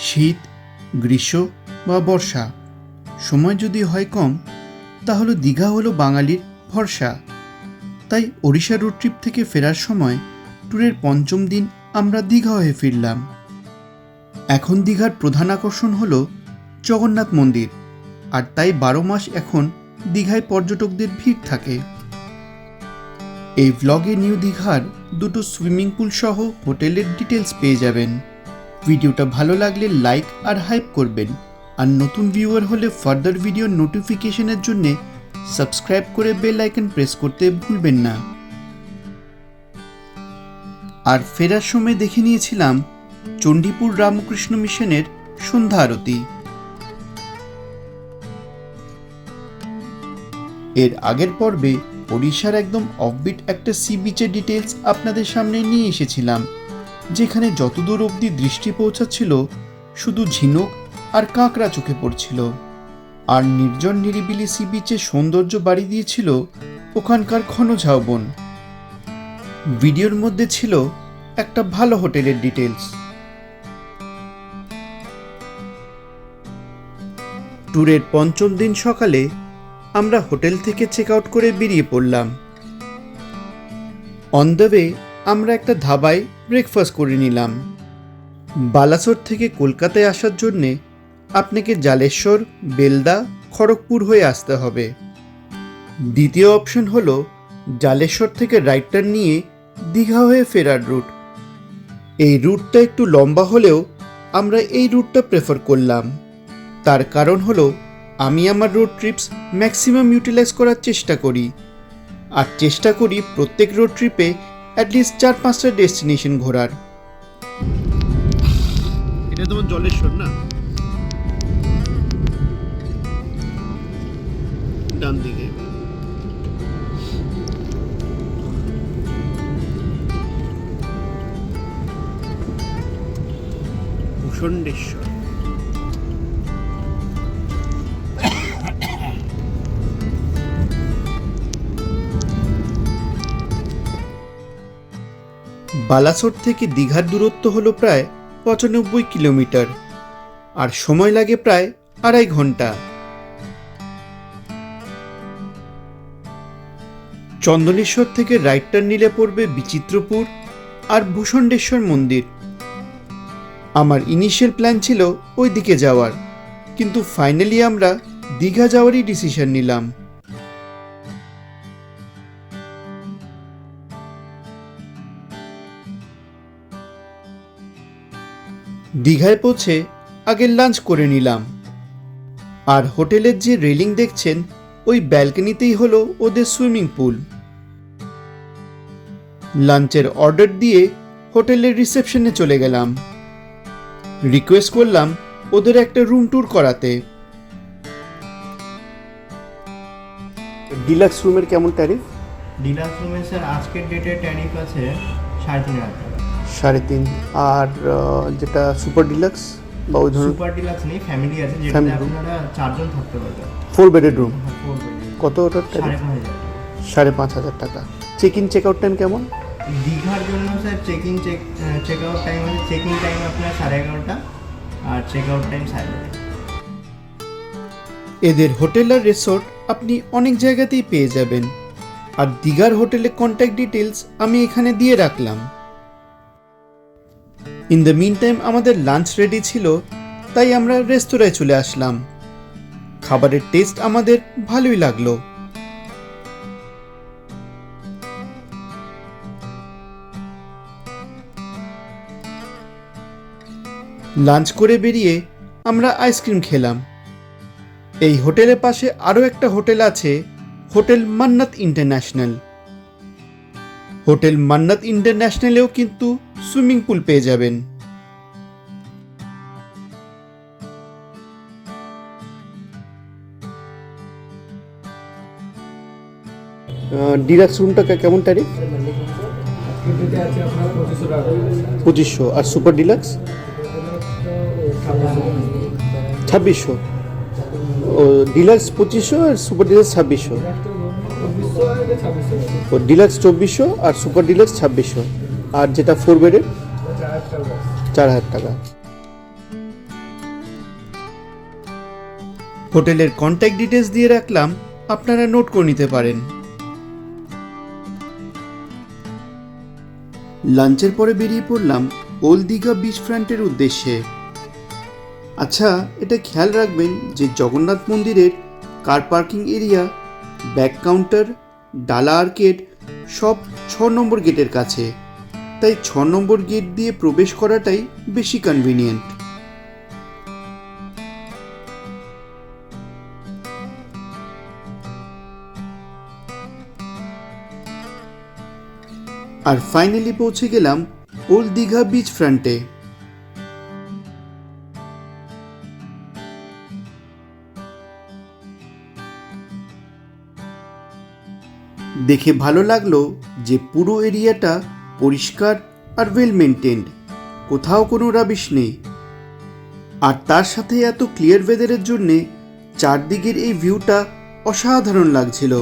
শীত, গ্রীষ্ম বা বর্ষা, সময় যদি হয় কম, তাহলে দীঘা হলো বাঙালির ভরসা। তাই ওড়িশা রোড ট্রিপ থেকে ফেরার সময় ট্যুরের পঞ্চম দিন আমরা দীঘা হয়ে ফিরলাম। এখন দীঘার প্রধান আকর্ষণ হলো জগন্নাথ মন্দির, আর তাই 12 মাস এখন দীঘায় পর্যটকদের ভিড় থাকে। এই ভ্লগে নিউ দীঘার 2টো সুইমিং পুল সহ হোটেলের ডিটেলস পেয়ে যাবেন। ভিডিওটা ভালো লাগলে লাইক আর হাইপ করবেন, আর নতুন ভিউয়ার হলে ফার্দার ভিডিও নোটিফিকেশনের জন্য সাবস্ক্রাইব করে বেল আইকন প্রেস করতে ভুলবেন না। আর ফেরার সময় দেখে নিয়েছিলাম চণ্ডীপুর রামকৃষ্ণ মিশনের সন্ধ্যা আরতি। এর আগের পর্বে ওড়িশার একদম অফবিট একটা সি বিচের ডিটেলস আপনাদের সামনে নিয়ে এসেছিলাম, যেখানে যতদূর অবধি দৃষ্টি পৌঁছাচ্ছিল শুধু ঝিনুক আর কাঁকড়া চোখে পড়ছিল। আর নির্জন নিরিবিলি সি বিচের সৌন্দর্য বাড়ি দিয়েছিল ওখানকার ঘন ঝাউবন। ভিডিওর মধ্যে ছিল একটা ভালো হোটেলের ডিটেলস। ট্যুরের পঞ্চম দিন সকালে আমরা হোটেল থেকে চেক আউট করে বেরিয়ে পড়লাম। অন দ্য ওয়ে আমরা একটা ধাবায় ব্রেকফাস্ট করে নিলাম। বালাসোর থেকে কলকাতায় আসার জন্যে আপনাকে জালেশ্বর, বেলদা, খড়গপুর হয়ে আসতে হবে। দ্বিতীয় অপশন হলো জালেশ্বর থেকে রাইট টার্ন নিয়ে দীঘা হয়ে ফেরার রুট। এই রুটটা একটু লম্বা হলেও আমরা এই রুটটা প্রেফার করলাম। তার কারণ হলো আমি আমার রোড ট্রিপস ম্যাক্সিমাম ইউটিলাইজ করার চেষ্টা করি, আর চেষ্টা করি প্রত্যেক রোড ট্রিপে অ্যাটলিস্ট 4-5টা ডেস্টিনেশন ঘোরার। এটা তোমার জলেশ্বর না? ডান দিকে ভূষণ্ডেশ্বর। বালাসোর থেকে দীঘার দূরত্ব হলো প্রায় 95 কিলোমিটার, আর সময় লাগে প্রায় 2.5 ঘন্টা। চন্দনেশ্বর থেকে রাইট টার্ন নিলে পড়বে বিচিত্রপুর আর ভূষণ্ডেশ্বর মন্দির। আমার ইনিশিয়াল প্ল্যান ছিল ওই দিকে যাওয়ার, কিন্তু ফাইনালি আমরা দীঘা যাওয়ারই ডিসিশন নিলাম। দীঘায় পৌঁছে আগে লাঞ্চ করে নিলাম, আর হোটেলের যে রেলিং দেখছেন ওই ব্যালকনিতেই হলো ওদের সুইমিং পুল। লাঞ্চের অর্ডার দিয়ে হোটেলের রিসেপশনে চলে গেলাম। রিকোয়েস্ট করলাম ওদের একটা রুম ট্যুর করাতে। ডিলাক্স রুমের কেমন ট্যারিফ? ডিলাক্স রুমে স্যার আজকের ডেটে ট্যারিফ আছে 3,500 টাকা। 3.5। আর যেটা সুপার ডিলাক্স বা ওই ধরনের? সুপার ডিলাক্স নেই, ফ্যামিলি আছে, যেটাতে আপনারা 4 জন থাকতে পারবেন। 4 বেডেড রুম। 4 বেড। কত ওটার ট্যারিফ? 5,500 টাকা। Check in check out time কেমন? দীঘার জন্য স্যার চেক আউট টাইম আছে, চেক ইন টাইম আপনার 11:30 আর চেক আউট টাইম 12:30। এদের হোটেল আর রিসোর্ট আপনি অনেক জায়গাতেই পেয়ে যাবেন, আর দীঘার হোটেলের কন্ট্যাক্ট ডিটেলস আমি এখানে দিয়ে রাখলাম। ইন দ্য মিন টাইম আমাদের লাঞ্চ রেডি ছিল, তাই আমরা রেস্তোরাঁয় চলে আসলাম। খাবারের টেস্ট আমাদের ভালোই লাগলো। লাঞ্চ করে বেরিয়ে আমরা আইসক্রিম খেলাম। এই হোটেলের পাশে আরও একটা হোটেল আছে, হোটেল মান্নাত ইন্টারন্যাশনাল। হোটেল মান্নাত ইন্টারন্যাশনালেও কিন্তু সুইমিং পুল পেয়ে যাবেন। ডিলাক্স রুমটা কেমন ট্যারিফ? 2500। আর সুপার ডিলাক্স 2600। ও ডিলাক্স 2500 আর সুপার ডিলাক্স 2600। ও ডিলাক্স 2400 আর সুপার ডিলাক্স 2600। আর যেটা 4 বেডের 4,000 টাকা। হোটেলের কন্ট্যাক্ট ডিটেলস দিয়ে রাখলাম, আপনারা নোট করে নিতে পারেন। লাঞ্চের পরে বেরিয়ে পড়লাম ওল্ড দীঘা বিচ ফ্রন্টের উদ্দেশ্যে। আচ্ছা, এটা খেয়াল রাখবেন যে জগন্নাথ মন্দিরের car parking area, back counter, ডালা আর্কেড সব 6 নম্বর গেটের কাছে, তাই 6 নম্বর গেট দিয়ে প্রবেশ করাটাই বেশি কনভিনিয়েন্ট। আর ফাইনালি পৌঁছে গেলাম ওল্ড দীঘা বিচ ফ্রন্টে। দেখে ভালো লাগলো যে পুরো এরিয়াটা পরিষ্কার আর ওয়েল মেনটেন্ড, কোথাও কোনো রাবিশ নেই। আর তার সাথে এত ক্লিয়ার ওয়েদারের জন্যে চারদিকের এই ভিউটা অসাধারণ লাগছিল।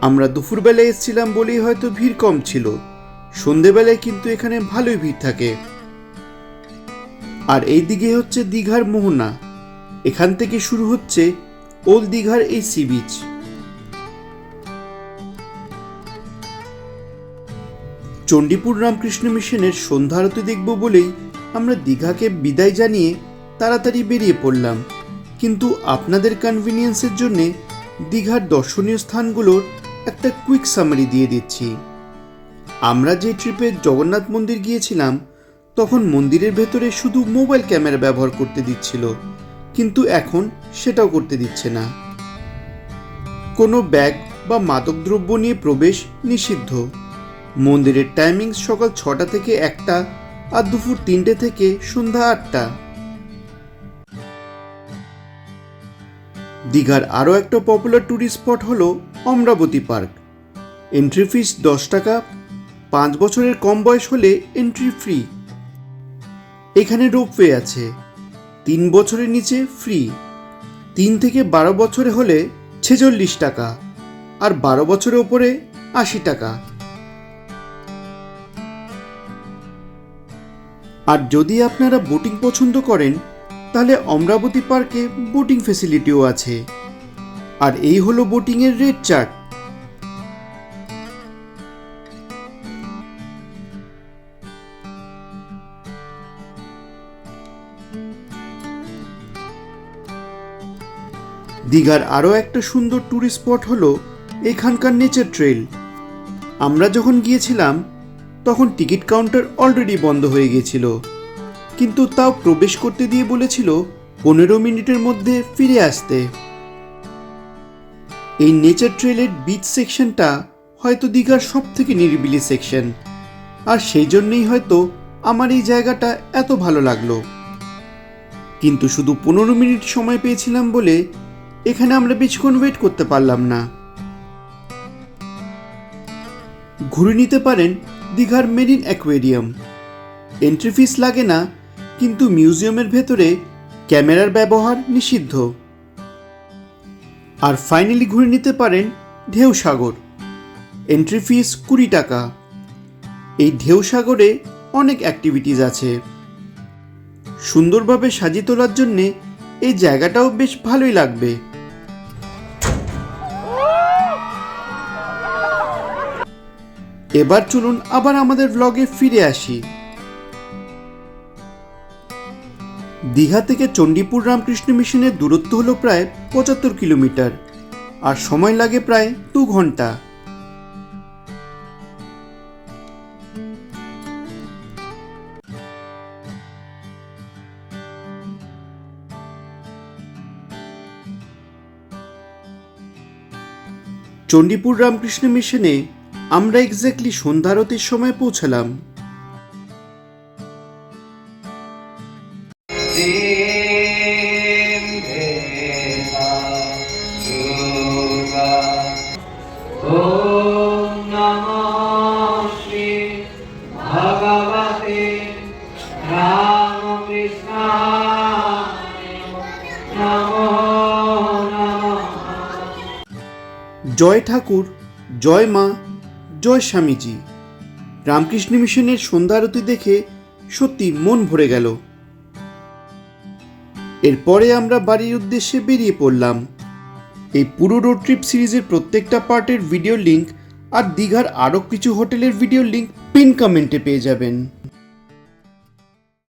আমরা দুপুরবেলায় এসেছিলাম বলেই হয়তো ভিড় কম ছিল, সন্ধেবেলায় কিন্তু এখানে ভালোই ভিড় থাকে। আর এই দিকে হচ্ছে দীঘার মোহনা, এখান থেকে শুরু হচ্ছে ওল্ড দীঘার এই সি বিচ। চণ্ডীপুর রামকৃষ্ণ মিশনের সন্ধ্যা আরতি দেখব বলেই আমরা দীঘাকে বিদায় জানিয়ে তাড়াতাড়ি বেরিয়ে পড়লাম, কিন্তু আপনাদের কনভিনিয়েন্সের জন্যে দীঘার দর্শনীয় স্থানগুলোর একটা কুইক সামারি দিয়ে দিচ্ছি। আমরা যে ট্রিপে জগন্নাথ মন্দির গিয়েছিলাম তখন মন্দিরের ভেতরে শুধু মোবাইল ক্যামেরা ব্যবহার করতে দিচ্ছিল, কিন্তু এখন সেটাও করতে দিচ্ছে না। কোনো ব্যাগ বা মাদকদ্রব্য নিয়ে প্রবেশ নিষিদ্ধ। মন্দিরের টাইমিং সকাল 6টা থেকে 1টা আর দুপুর 3টে থেকে সন্ধ্যা 8টা। দীঘার আরও একটা পপুলার ট্যুরিস্ট স্পট হলো অমরাবতী পার্ক। এন্ট্রি ফিস 10 টাকা, 5 বছরের কম বয়স হলে এন্ট্রি ফ্রি। এখানে রোপওয়ে আছে, 3 বছরের নিচে ফ্রি, 3 থেকে 12 বছরে হলে 46 টাকা আর 12 বছরের ওপরে 80 টাকা। আর যদি আপনারা বোটিং পছন্দ করেন তাহলে অমরাবতী পার্কে বোটিং ফেসিলিটিও আছে। আর এই হলো বোটিংয়ের রেট চার্ট। দীঘার আরও একটা সুন্দর ট্যুরিস্ট স্পট হলো এখানকার নেচার ট্রেল। আমরা যখন গিয়েছিলাম তখন টিকিট কাউন্টার অলরেডি বন্ধ হয়ে গিয়েছিল, কিন্তু তাও প্রবেশ করতে দিয়ে বলেছিল 15 মিনিটের মধ্যে ফিরে আসতে। এই নেচার ট্রেলের বিচ সেকশনটা হয়তো দীঘার সব থেকে নিরিবিলি সেকশন, আর সেই জন্যই হয়তো আমার এই জায়গাটা এত ভালো লাগলো। কিন্তু শুধু 15 মিনিট সময় পেয়েছিলাম বলে এখানে আমরা বেশিক্ষণ ওয়েট করতে পারলাম না। ঘুরে নিতে পারেন দীঘার মেরিন অ্যাকোয়ারিয়াম। এন্ট্রি ফিস লাগে না, কিন্তু মিউজিয়ামের ভেতরে ক্যামেরার ব্যবহার নিষিদ্ধ। আর ফাইনালি ঘুরে নিতে পারেন ঢেউ সাগর। এন্ট্রি ফিস 20 টাকা। এই ঢেউ সাগরে অনেক অ্যাক্টিভিটিস আছে। সুন্দরভাবে সাজিয়ে তোলার জন্যে এই জায়গাটাও বেশ ভালোই লাগবে। এবার চলুন আবার আমাদের ব্লগে ফিরে আসি। দীঘা থেকে চণ্ডীপুর রামকৃষ্ণ মিশনের দূরত্ব হলো প্রায় 75 কিলোমিটার আর সময় লাগে প্রায় 2 ঘন্টা। চণ্ডীপুর রামকৃষ্ণ মিশনে আমরা এক্স্যাক্টলি সন্ধ্যা আরতির সময় পৌঁছালাম। জয় ঠাকুর, জয় মা, জয় স্বামীজি। রামকৃষ্ণ মিশনের সন্ধ্যা আরতি দেখে সত্যি মন ভরে গেল। এরপরে আমরা বাড়ির উদ্দেশ্যে বেরিয়ে পড়লাম। এই পুরো রোড ট্রিপ সিরিজের প্রত্যেকটা পার্টের ভিডিও লিঙ্ক আর দীঘার আরও কিছু হোটেলের ভিডিও লিঙ্ক পিন কমেন্টে পেয়ে যাবেন।